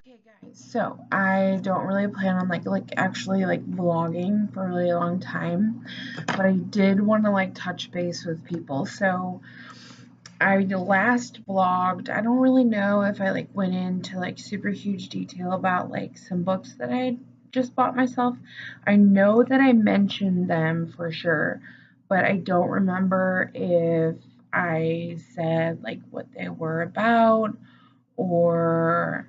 Okay guys, so I don't really plan on actually vlogging for a really long time, but I did want to touch base with people. So I last vlogged, I don't really know if I went into super huge detail about some books that I just bought myself. I know that I mentioned them for sure, but I don't remember if I said what they were about or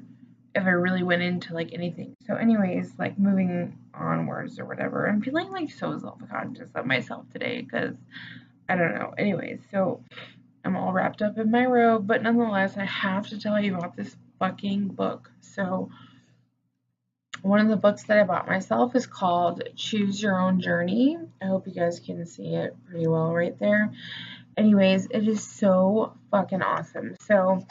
if I really went into anything. So anyways, moving onwards or whatever. I'm feeling so self-conscious of myself today because I don't know. Anyways, so I'm all wrapped up in my robe, but nonetheless, I have to tell you about this fucking book. So one of the books that I bought myself is called Choose Your Own Journey. I hope you guys can see it pretty well right there. Anyways, it is so fucking awesome. So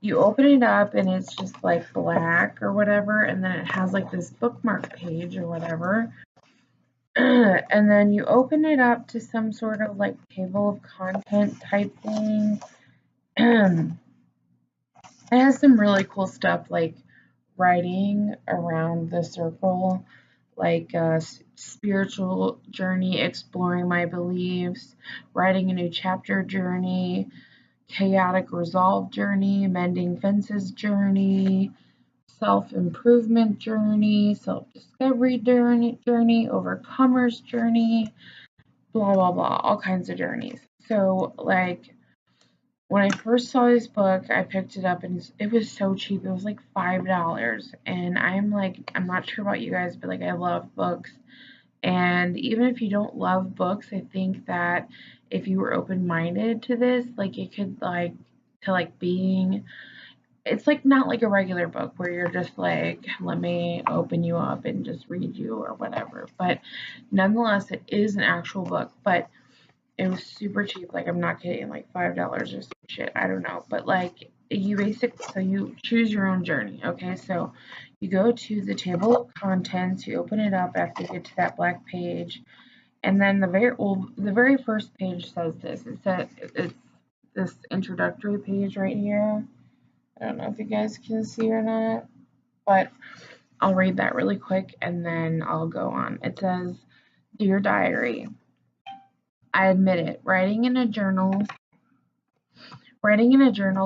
you open it up and it's just black or whatever, and then it has this bookmark page or whatever. And then you open it up to some sort of table of content type thing. It has some really cool stuff like writing around the circle, spiritual journey, exploring my beliefs, writing a new chapter journey, chaotic resolve journey, mending fences journey, self-improvement journey, self-discovery journey, overcomers journey, blah blah blah, all kinds of journeys. So when I first saw this book, I picked it up and it was so cheap. It was $5, and I'm not sure about you guys, but I love books. And even if you don't love books, I think that if you were open-minded to this, it could being it's not like a regular book where you're just let me open you up and just read you or whatever. But nonetheless, it is an actual book, but it was super cheap. I'm not kidding, $5 or some shit. I don't know. But so you choose your own journey. Okay, so you go to the table of contents, you open it up after you get to that black page, and then the very first page says this. It says it's this introductory page right here. I don't know if you guys can see or not, but I'll read that really quick and then I'll go on. It says, Dear Diary, I admit it, writing in a journal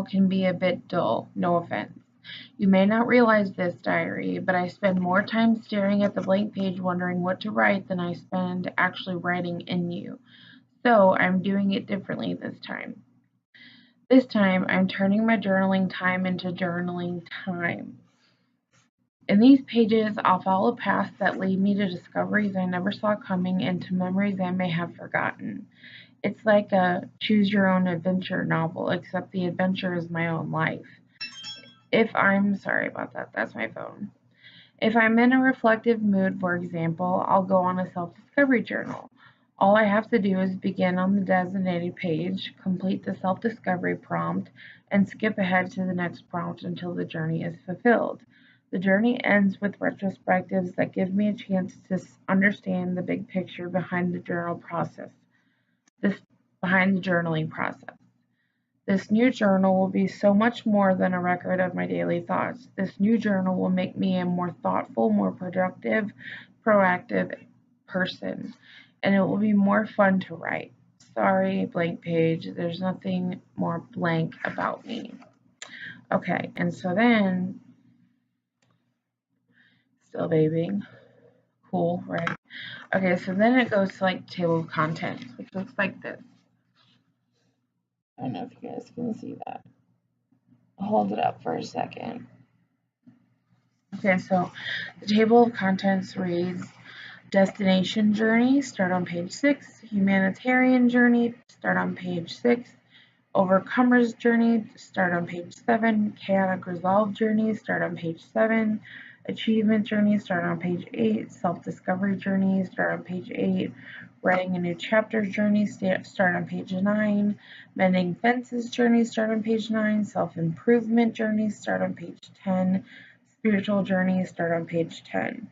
can be a bit dull, no offense. You may not realize this, diary, but I spend more time staring at the blank page wondering what to write than I spend actually writing in you. So I'm doing it differently this time. This time, I'm turning my journaling time into journaling time. In these pages, I'll follow paths that lead me to discoveries I never saw coming and to memories I may have forgotten. It's like a choose your own adventure novel, except the adventure is my own life. Sorry about that, that's my phone. If I'm in a reflective mood, for example, I'll go on a self-discovery journal. All I have to do is begin on the designated page, complete the self-discovery prompt, and skip ahead to the next prompt until the journey is fulfilled. The journey ends with retrospectives that give me a chance to understand the big picture behind the journaling process. This new journal will be so much more than a record of my daily thoughts. This new journal will make me a more thoughtful, more productive, proactive person, and it will be more fun to write. Sorry, blank page. There's nothing more blank about me. Okay, and so then, still babying. Cool, right? Okay, so then it goes to table of contents, which looks like this. I don't know if you guys can see that. I'll hold it up for a second. Okay, so the table of contents reads Destination Journey, start on page 6. Humanitarian Journey, start on page 6. Overcomer's Journey, start on page 7. Chaotic Resolve Journey, start on page 7. Achievement Journey, start on page 8. Self-Discovery Journey, start on page 8. Writing a New Chapter Journey, start on page 9. Mending Fences Journey, start on page 9. Self-Improvement Journey, start on page 10. Spiritual Journey, start on page 10.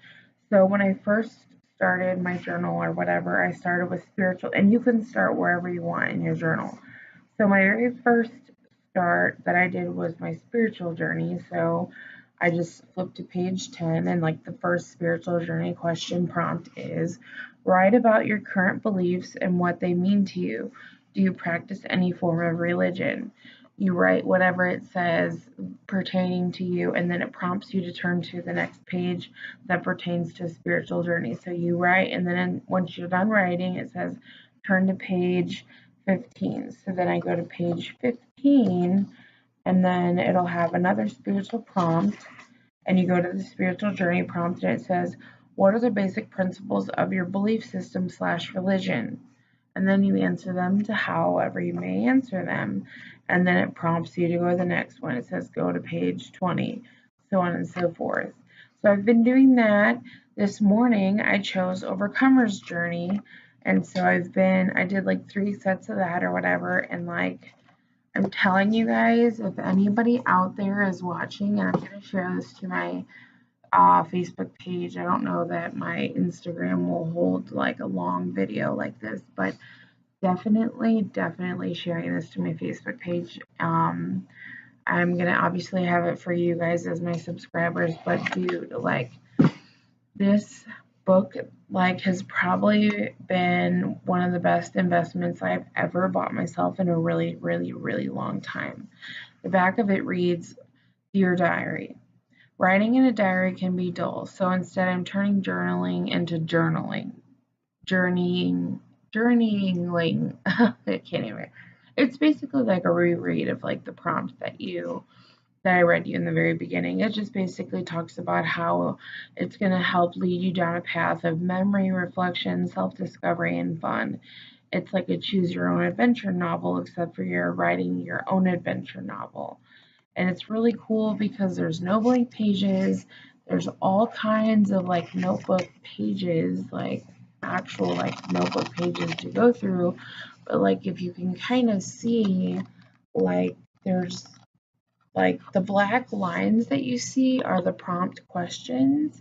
So when I first started my journal or whatever, I started with spiritual, and you can start wherever you want in your journal. So my very first start that I did was my spiritual journey. So I just flipped to page 10, and like the first spiritual journey question prompt is, write about your current beliefs and what they mean to you. Do you practice any form of religion? You write whatever it says pertaining to you, and then it prompts you to turn to the next page that pertains to spiritual journey. So you write, and then once you're done writing, it says turn to page 15. So then I go to page 15, and then it'll have another spiritual prompt, and you go to the spiritual journey prompt, and it says, what are the basic principles of your belief system / religion? And then you answer them to however you may answer them. And then it prompts you to go to the next one. It says go to page 20, so on and so forth. So I've been doing that. This morning I chose Overcomer's Journey. And so I did like 3 sets of that or whatever. And like, I'm telling you guys, if anybody out there is watching, and I'm going to share this to my Facebook page. I don't know that my Instagram will hold like a long video like this, but definitely sharing this to my Facebook page. I'm going to obviously have it for you guys as my subscribers, but dude, like, this book like has probably been one of the best investments I've ever bought myself in a really, really, really long time. The back of it reads, Dear Diary. Writing in a diary can be dull, so instead I'm turning journaling into journaling. Journeying. I can't even. It's basically like a reread of like the prompt that I read you in the very beginning. It just basically talks about how it's going to help lead you down a path of memory, reflection, self-discovery, and fun. It's like a choose your own adventure novel, except for you're writing your own adventure novel. And it's really cool because there's no blank pages. There's all kinds of like notebook pages, like actual like notebook pages to go through. But like if you can kind of see, like there's like the black lines that you see are the prompt questions.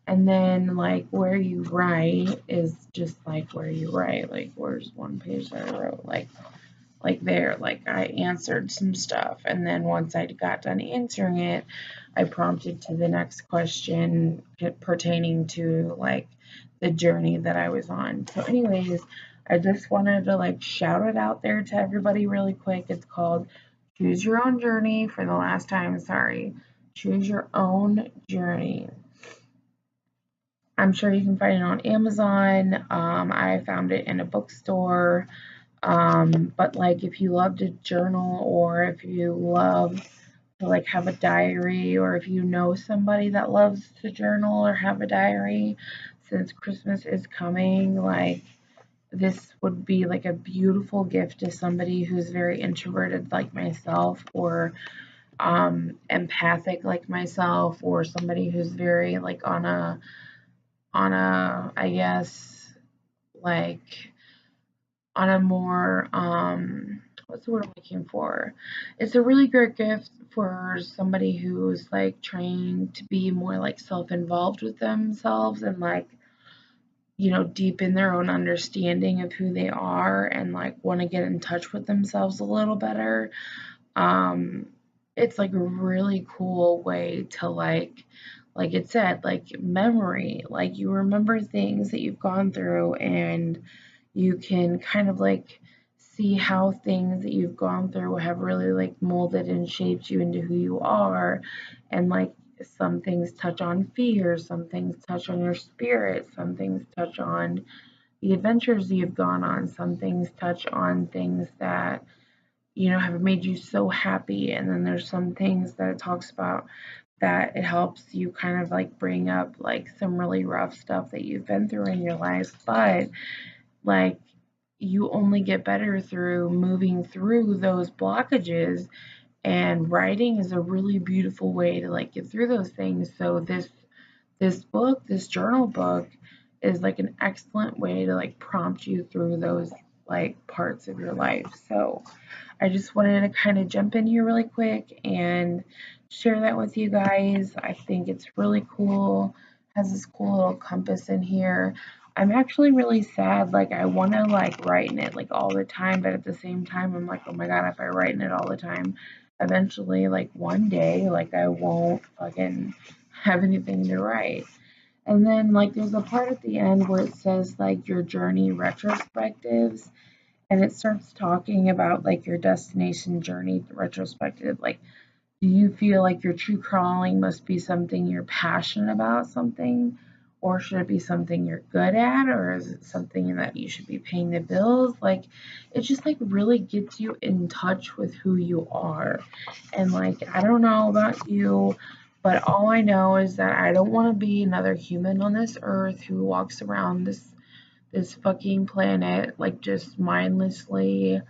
And then like where you write is just like where you write. Like where's one page that I wrote? Like there, like I answered some stuff, and then once I got done answering it, I prompted to the next question pertaining to like the journey that I was on. So anyways, I just wanted to like shout it out there to everybody really quick. It's called Choose Your Own Journey for the last time, sorry. Choose Your Own Journey. I'm sure you can find it on Amazon. I found it in a bookstore. But like if you love to journal, or if you love to like have a diary, or if you know somebody that loves to journal or have a diary, since Christmas is coming, like this would be like a beautiful gift to somebody who's very introverted like myself, or empathic like myself, or somebody who's very like on a I guess like on a more what's the word I'm looking for? It's a really great gift for somebody who's like trying to be more like self-involved with themselves, and like, you know, deepen their own understanding of who they are, and like want to get in touch with themselves a little better. It's like a really cool way to like it said, like memory, like you remember things that you've gone through, and you can kind of like see how things that you've gone through have really like molded and shaped you into who you are. And like some things touch on fear, some things touch on your spirit, some things touch on the adventures you've gone on, some things touch on things that, you know, have made you so happy. And then there's some things that it talks about that it helps you kind of like bring up like some really rough stuff that you've been through in your life, but like you only get better through moving through those blockages, and writing is a really beautiful way to like get through those things. So this journal book is like an excellent way to like prompt you through those like parts of your life. So I just wanted to kind of jump in here really quick and share that with you guys. I think it's really cool. Has this cool little compass in here. I'm actually really sad. Like I want to like write in it like all the time, but at the same time I'm like, oh my god, if I write in it all the time, eventually, like one day, like I won't fucking have anything to write. And then like there's a part at the end where it says like your journey retrospectives, and it starts talking about like your destination journey retrospective. Like, do you feel like your true calling must be something you're passionate about, something, or should it be something you're good at, or is it something that you should be paying the bills? Like, it just like really gets you in touch with who you are. And like, I don't know about you, but all I know is that I don't want to be another human on this earth who walks around this fucking planet like just mindlessly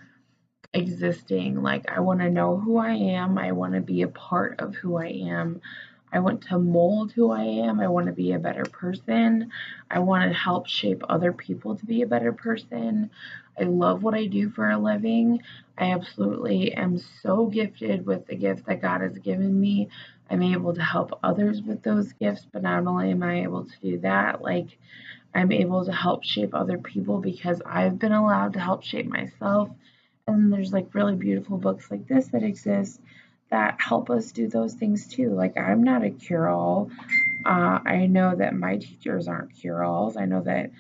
existing. Like, I want to know who I am. I want to be a part of who I am. I want to mold who I am. I want to be a better person. I want to help shape other people to be a better person. I love what I do for a living. I absolutely am so gifted with the gift that God has given me. I'm able to help others with those gifts, but not only am I able to do that, like I'm able to help shape other people because I've been allowed to help shape myself. And there's like really beautiful books like this that exist that help us do those things too. Like, I'm not a cure all. I know that my teachers aren't cure alls. I know that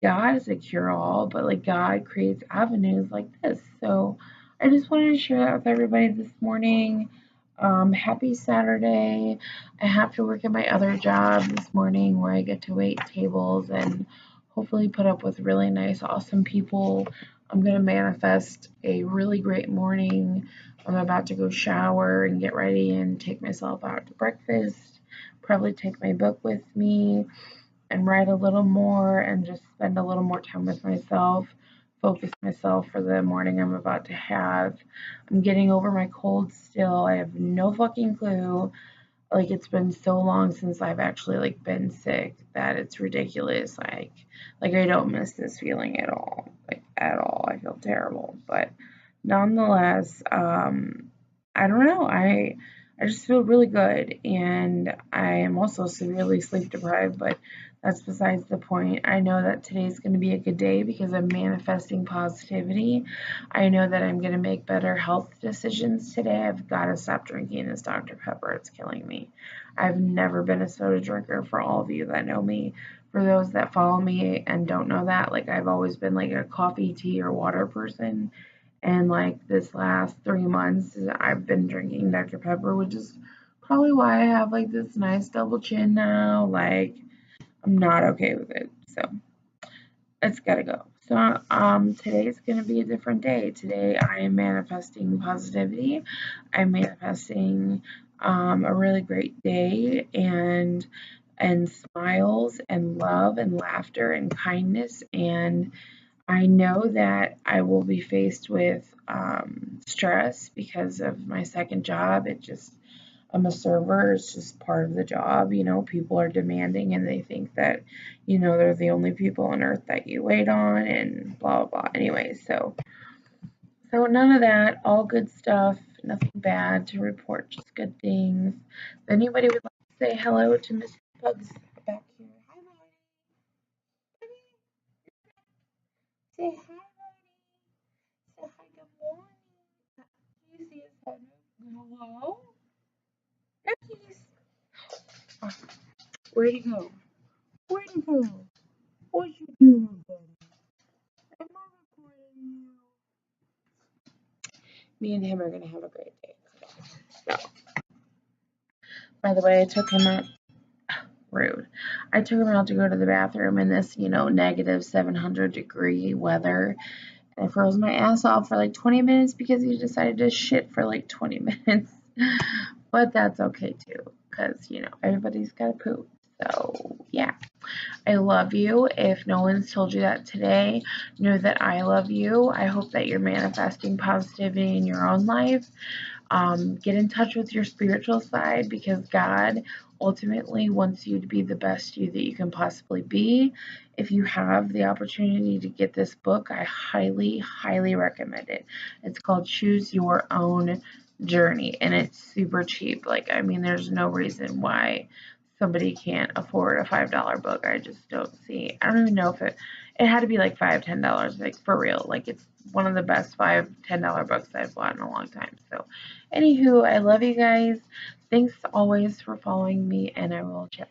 God is a cure all, but like God creates avenues like this. So I just wanted to share that with everybody this morning. Happy Saturday. I have to work at my other job this morning where I get to wait tables and hopefully put up with really nice, awesome people. I'm going to manifest a really great morning. I'm about to go shower and get ready and take myself out to breakfast. Probably take my book with me and write a little more and just spend a little more time with myself, focus myself for the morning I'm about to have. I'm getting over my cold still. I have no fucking clue. Like, it's been so long since I've actually like been sick that it's ridiculous. Like I don't miss this feeling at all. Like at all. I feel terrible. But nonetheless, I don't know. I just feel really good, and I am also severely sleep deprived, but that's besides the point. I know that today's going to be a good day because I'm manifesting positivity. I know that I'm going to make better health decisions today. I've got to stop drinking this Dr. Pepper. It's killing me. I've never been a soda drinker, for all of you that know me. For those that follow me and don't know that, like I've always been like a coffee, tea, or water person. And like this last 3 months, I've been drinking Dr. Pepper, which is probably why I have like this nice double chin now. Like, I'm not okay with it. So it's gotta go. So today's gonna be a different day. Today I am manifesting positivity. I'm manifesting a really great day and smiles and love and laughter and kindness, and I know that I will be faced with stress because of my second job. I'm a server, it's just part of the job. You know, people are demanding and they think that, you know, they're the only people on earth that you wait on and blah, blah, blah. Anyway, so none of that, all good stuff, nothing bad to report, just good things. If anybody would like to say hello to Miss Bugs back here, hi, Marty. Say hi, Marty. Say hi, good morning. Do you see his head move? Hello? There he is. Oh, where'd he go? Where'd he go? What you doing, buddy? Am I recording you? Me and him are gonna have a great day today. So, by the way, I took him out. Rude. I took him out to go to the bathroom in this, you know, negative 700-degree weather. And I froze my ass off for like 20 minutes because he decided to shit for like 20 minutes. But that's okay too, because, you know, everybody's got to poop. So, yeah. I love you. If no one's told you that today, know that I love you. I hope that you're manifesting positivity in your own life. Get in touch with your spiritual side because God ultimately wants you to be the best you that you can possibly be. If you have the opportunity to get this book, I highly, highly recommend it. It's called Choose Your Own Journey, and it's super cheap. Like, I mean, there's no reason why somebody can't afford a $5 book. I just don't see. I don't even know if it had to be like $5, $10, like for real. Like it's one of the best $5, $10 books I've bought in a long time. So, anywho, I love you guys. Thanks always for following me, and I will chat